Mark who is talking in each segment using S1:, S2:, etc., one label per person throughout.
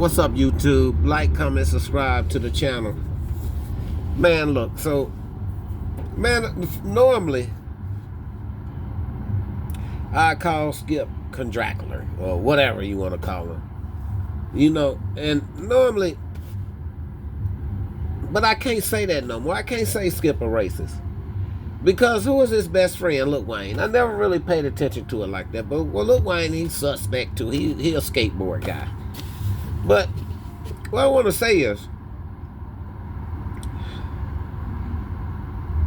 S1: What's up, YouTube? Like, comment, subscribe to the channel. Man, look, so, man, normally I call Skip Condracular or whatever you want to call him. You know, and normally, but I can't say that no more. I can't say Skip a racist. Because who is his best friend? Lil Wayne. I never really paid attention to it like that. But well, Lil Wayne, he's suspect too. He a skateboard guy. But what I want to say is,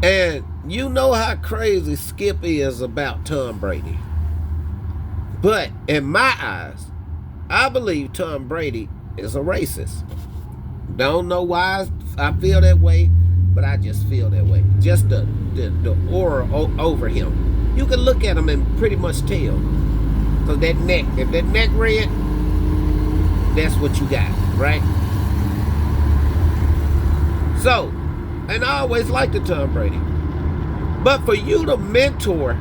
S1: and you know how crazy Skip is about Tom Brady. But in my eyes, I believe Tom Brady is a racist. Don't know why I feel that way, but I just feel that way. Just the aura over him. You can look at him and pretty much tell. Because that neck, if that neck red, that's what you got, right? So, and I always liked the Tom Brady. But for you to mentor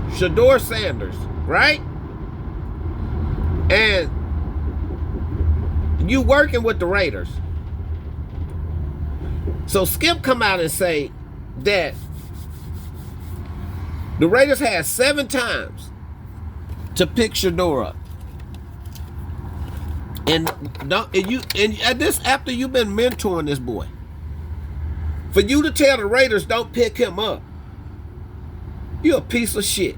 S1: Shedeur Sanders, right? And you working with the Raiders. So Skip come out and say that the Raiders had 7 times to pick Shedeur up. And this after you've been mentoring this boy. For you to tell the Raiders don't pick him up, you're a piece of shit.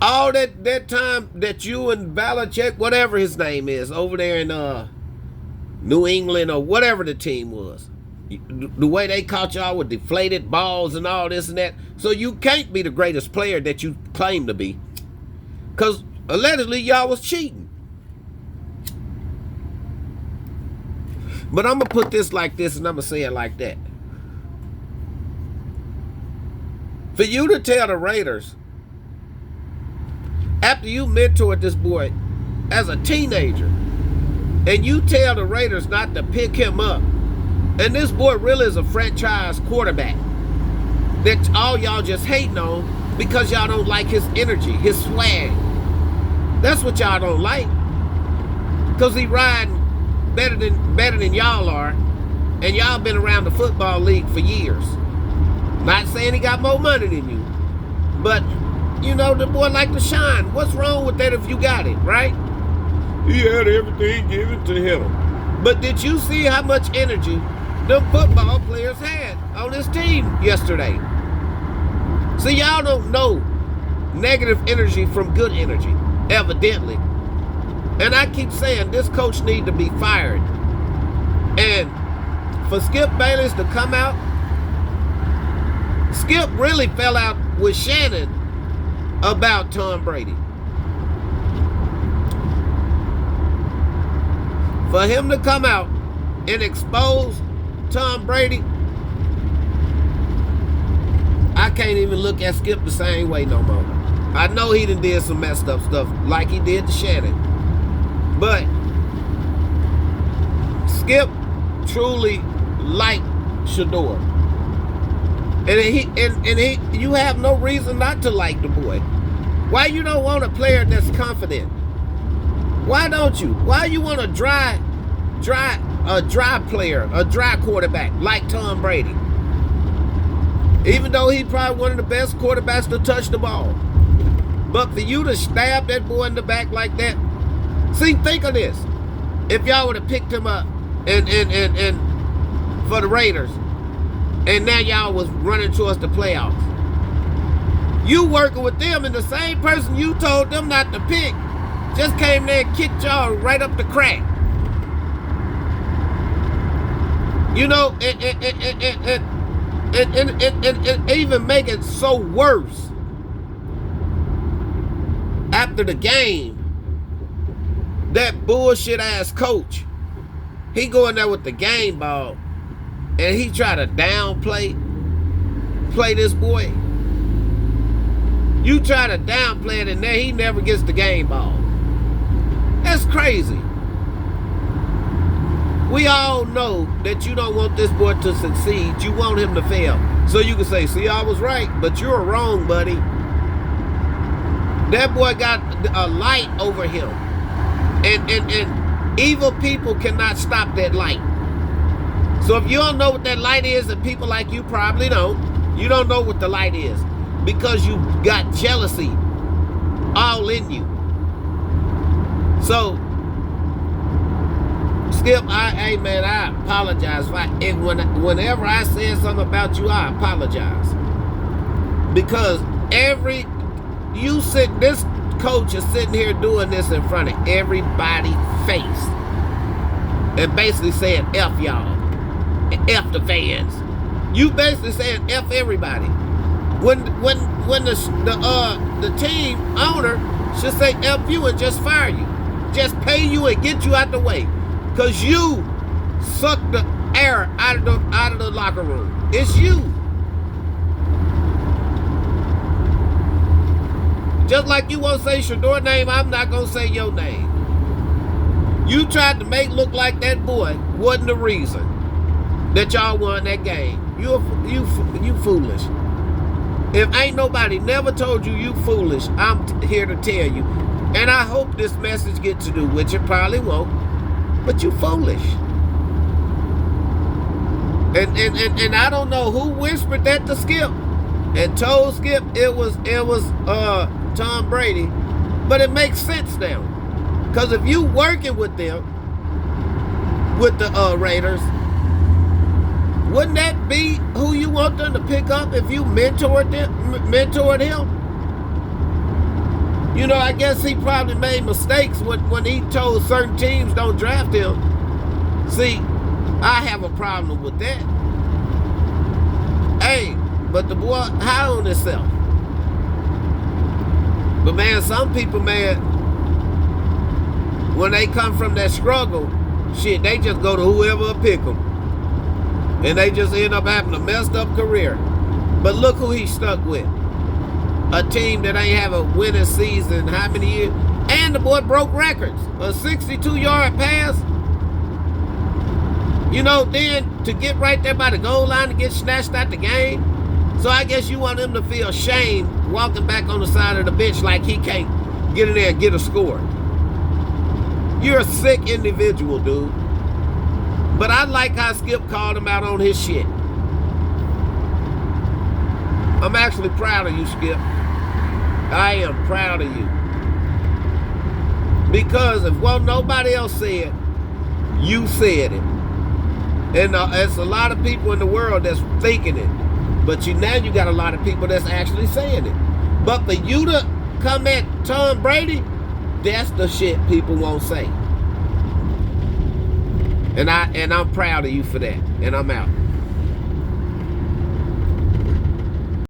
S1: All that time that you and Belichick, whatever his name is, over there in New England or whatever the team was, the way they caught y'all with deflated balls and all this and that. So you can't be the greatest player that you claim to be. Because allegedly y'all was cheating. But I'm going to put this like this and I'm going to say it like that. For you to tell the Raiders, after you mentored this boy as a teenager, and you tell the Raiders not to pick him up, and this boy really is a franchise quarterback that all y'all just hating on because y'all don't like his energy, his swag. That's what y'all don't like. Because he riding better than y'all are, and y'all been around the football league for years. Not saying he got more money than you, but you know, the boy like to shine. What's wrong with that if you got it, right? He had everything given to him. But did you see how much energy them football players had on this team yesterday? See, y'all don't know negative energy from good energy, evidently. And I keep saying this coach need to be fired. And for Skip Bayless to come out, Skip really fell out with Shannon about Tom Brady. For him to come out and expose Tom Brady, I can't even look at Skip the same way no more. I know he done did some messed up stuff like he did to Shannon. But Skip truly liked Shedeur. And you have no reason not to like the boy. Why you don't want a player that's confident? Why don't you? Why you want a dry player, a dry quarterback like Tom Brady? Even though he's probably one of the best quarterbacks to touch the ball. But for you to stab that boy in the back like that, see, think of this. If y'all would have picked him up and for the Raiders, and now y'all was running towards the playoffs. You working with them, and the same person you told them not to pick just came there and kicked y'all right up the crack. You know, and even make it so worse. After the game, that bullshit ass coach, he go in there with the game ball, and he try to downplay this boy. You try to downplay it, and then he never gets the game ball. That's crazy. We all know that you don't want this boy to succeed. You want him to fail. So you can say, see, I was right, but you're wrong, buddy. That boy got a light over him. And Evil people cannot stop that light. So if you don't know what that light is, and people like you probably don't, you don't know what the light is because you got jealousy all in you. So, Skip, hey man, I apologize. Whenever I said something about you, I apologize. Because this coach is sitting here doing this in front of everybody's face. And basically saying, F y'all. F the fans. You basically saying F everybody. When the team owner should say F you and just fire you. Just pay you and get you out the way. Because you suck the air out of the locker room. It's you. Just like you won't say Shedeur's name, I'm not going to say your name. You tried to make look like that boy wasn't the reason that y'all won that game. You foolish. If ain't nobody never told you foolish, I'm here to tell you. And I hope this message gets to do, which it probably won't, but you foolish. And I don't know who whispered that to Skip and told Skip it was Tom Brady, but it makes sense now. Because if you working with them, with the Raiders, wouldn't that be who you want them to pick up if you mentored him? You know, I guess he probably made mistakes when he told certain teams don't draft him. See, I have a problem with that. Hey, but the boy high on himself. But man, some people, man, when they come from that struggle, shit, they just go to whoever will pick them. And they just end up having a messed up career. But look who he stuck with. A team that ain't have a winning season how many years? And the boy broke records. A 62-yard pass. You know, then to get right there by the goal line to get snatched out the game. So I guess you want him to feel shame walking back on the side of the bench like he can't get in there and get a score. You're a sick individual, dude. But I like how Skip called him out on his shit. I'm actually proud of you, Skip. I am proud of you. Because if nobody else said, you said it. And there's a lot of people in the world that's thinking it. But now you got a lot of people that's actually saying it. But for you to come at Tom Brady, that's the shit people won't say. And I'm proud of you for that. And I'm out.